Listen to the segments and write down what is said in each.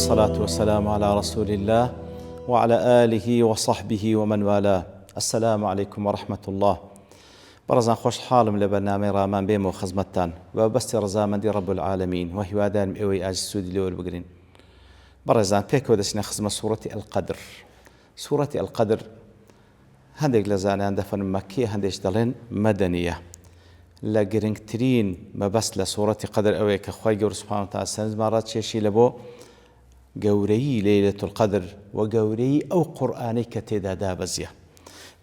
والصلاة والسلام على رسول الله وعلى آله وصحبه ومن والاه. السلام عليكم ورحمة الله. برزان خوش حالم لبرنامج رامان بيم وخزمتان وبست رزامندي رب العالمين وهوادان اوي اج سودي لول بقرين. برزان بيكو دسنا خزمة سورة القدر. سورة القدر هندق لزانان دفن مكي هندش دلين مدنية لقرنكترين ما بس لسورة قدر اوي كخواي جور سبحانه وتعالى سنز مرات شيشي لبو قوري ليلة القدر وقوري أو قرآني كتدا دابزية.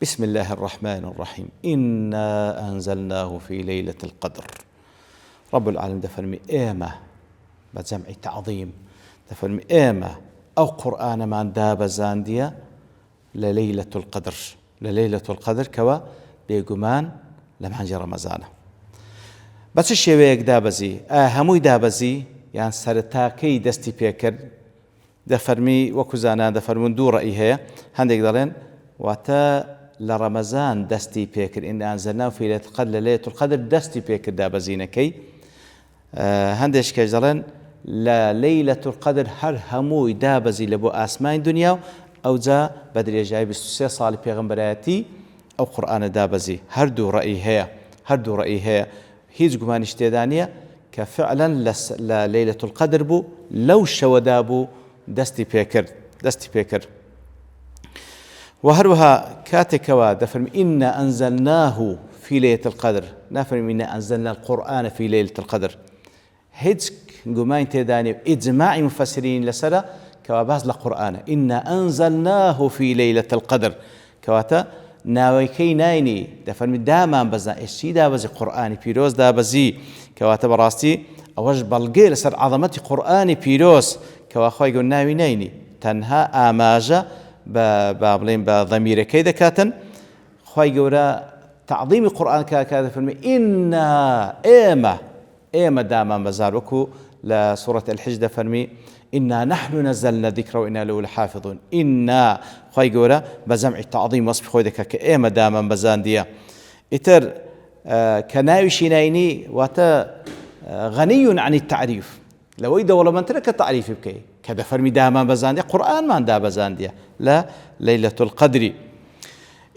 بسم الله الرحمن الرحيم. إنا أنزلناه في ليلة القدر. رب العالمين دفرمي إيمة بجمع تعظيم دفرمي إيمة أو قرآن من دابزان ديا لليلة القدر. لليلة القدر كوا بيقمان لمعنج رمزانه بس الشيء دابزي هموي دابزي يعني سرتاكي دستي بيكر دفرمي وكزانا دفرمون دو رأي هي هندك دلين واتا لرمضان دستي بيكر إن أنزلناه في ليلة القدر ليلة القدر دستي بيكر دابزينكي هندش كجلين لليلة القدر هر هموي دابزي لبو آسمان دنيا أو جا بدري جاي بسوسي صالح بيغمبراتي أو قرآن دابزي هر دو رأي هي هيج قمان اشتدانية كفعلا لليلة القدر بو لو شودابو دستي بيكر وهروها كاتكوا دفرم إنا أنزلناه في ليلة القدر نفرم إنا أنزلنا القرآن في ليلة القدر هيج قمان تداني إجماع مفسرين لسرة كواباز لقرآن إنا أنزلناه في ليلة القدر كواتا ناويكي نايني دفرمي دامان بزا إشي دابزي قرآني بيروز دابزي كواتا براستي أوج بلقي لسر عظمتي قرآني بيروز كواخوي يقول ناوي نايني تنها آماجة بابلين بضمير كيدا كاتن خوي يقول تعظيم القرآن كذا فرمي إنا إيما دامان بزار وكو لسورة الحج فرمي إنا نحن نزلنا ذكر وإنا له لحافظون. إنا خوي يقول بجمع التعظيم وصف خوي ذكر كإيما داما بزان ديا إتر كناوي شينايني واتا غني عن التعريف لو يدا ولا من ترك التعريف بكي كذا فرمي داما بزان ديا قرآن ما دا بزان ديا لا ليلة القدر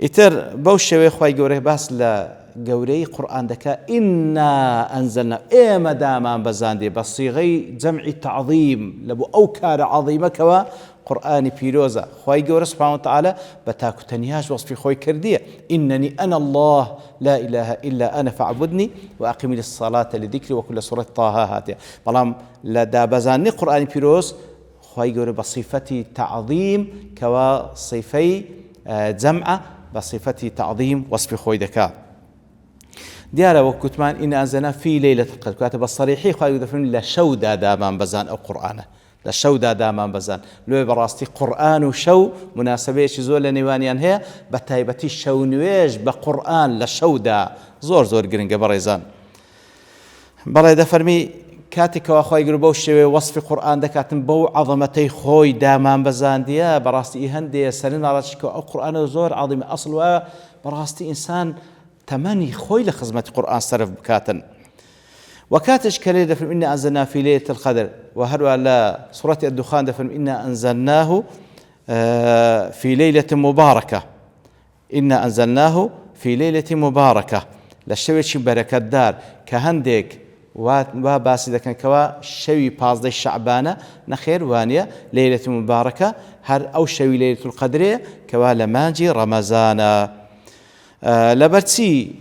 إتر بوشوي خوي يقول بس لا قوري قرآن دكا إنا أنزلنا إيما داما بزان دي بصيغي جمع التعظيم لبو أوكار عظيمة كوا قرآن بيروزا خوي قوري سبحانه وتعالى بتاكو تنياش وصفي خوي كردية إنني أنا الله لا إله إلا أنا فاعبدني وأقم لي الصلاة لذكري وكل سورة طه هاتي بلام لا دا بزاني قرآن بيروز خوي قوري بصفتي تعظيم كوا صفي جمعة بصفتي تعظيم وصفي خوي دكا ديارة وكتمان إن أنزلنا في ليلة القدر كاتب الصريحي خالد يدفعون لشودا دامان بزان أو قرآن لشودا دامان بزان لو براستي قرآن وشو مناسبة شزول نيوانيان هي بتايبتي شو نويج بقرآن لشودا زور قرنق بريزان بري دفرمي كاتك وأخوي يقولوا بوشي وصف قرآن دكاتن بو عظمتي خوي دامان بزان ديا براستي هندي سنين راشكو أو قرآن زور عظيم أصل براستي إنسان تماني خوي لخزمة القرآن صرف بكاتن وكاتش كليل دفن إنا أنزلناه في ليلة القدر وهروا على سورة الدخان دفن إنا أنزلناه في ليلة مباركة إنا أنزلناه في ليلة مباركة لشويش بركة دار كهندك وباسي ذا كان كوا شوي بازدي الشعبانة نخير وانيا ليلة مباركة هر أو شوي ليلة القدر كوا لمانجي رمضان لبرتي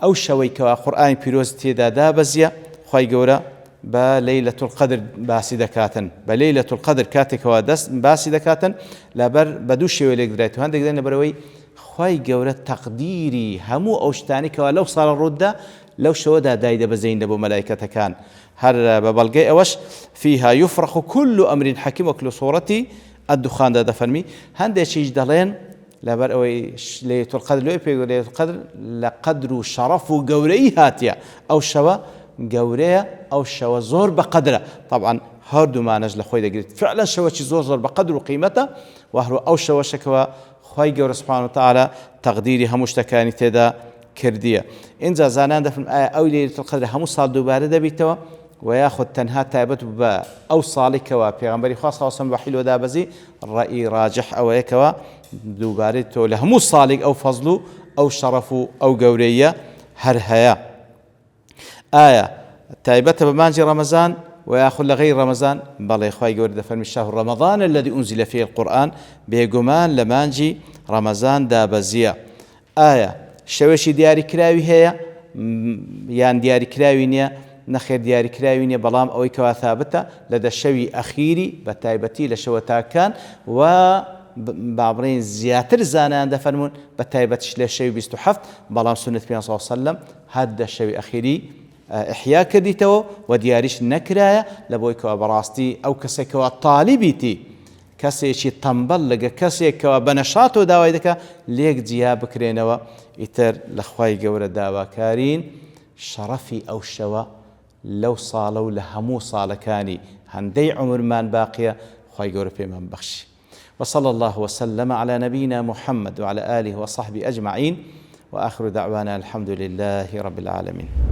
أو شوي كوا قرآن بيروز تيدا دابزيا خوي جورا بليلة القدر باسي دكاتن بليلة القدر كاتك ودس باسي دكاتن لبر بدوش شوي لك دريتو هندك دين بروي خوي جورا تقديري همو أوشتاني كوا لو صار الردة لو شودا دايدا بزين دبو ملائكة كان هر ببلغي أوش فيها يفرخ كل أمر حكيم وكل صورتي الدخان دا دفرمي هندي شيج دلين لبر أوي ليلة القدر لو يبيقول ليلة القدر لقدر شرف وقوري هاتيا أو شوا قورية أو شوا زور بقدره طبعا هردو ما نجل خوي دا قلت فعلا شوا شي زور بقدر وقيمته وهرو أو شوا شكوا خوي قور سبحانه وتعالى تقديري هموش تكاني تدا كردية إنجا زانان دفن آية أو ليلة القدر همو صال دوباره دبيتوا وياخذ تنها تایبەت بە ئەو ساڵی کەوا پێغەمبەری خوا صلی الله علیه و سلم وحی لۆ دابەزی ڕەئی ڕاجح ئەوەیە کەوا دووبارەی تۆ لە هەموو ساڵێک ئەو فەزڵ و ئەو شەڕەف و ئەو گەورەیە هەر هەیە. ئایا تایبەتە بە مانجی ڕەمەزان ويأخذ لغير رمضان بل إخوائي جورد فرمي شهر رمضان الذي أنزل فيه القرآن بيجمان لمانجي رمضان دابزيا آية شويشي دياري كراوي هي يعني دياري كراوي نيا نخير دياري كراوي نيا بلام أو كوا ثابتة لدى الشوي أخيري بتايبتي لشوتا كان و بعبرين زياتر زانان دفرمون بتايبتش للشوي بيستحفت بلام سنة بيان صلى الله عليه وسلم هذا الشوي أخيري إحياء كرديتو ودياريش نكرايا لبويكوا براستي أو كسيكوا طالبيتي كسيشي تنبل لقى كسيكوا بنشاطو داويدك ليك جيا بكرينوا إتر لخواي جورة داوا كارين شرفي أو شوا لو صالوا لهمو صالكاني هندي عمر من باقية خواي جورة في من بخشي. وصلى الله وسلم على نبينا محمد وعلى آله وصحبه أجمعين وآخر دعوانا الحمد لله رب العالمين.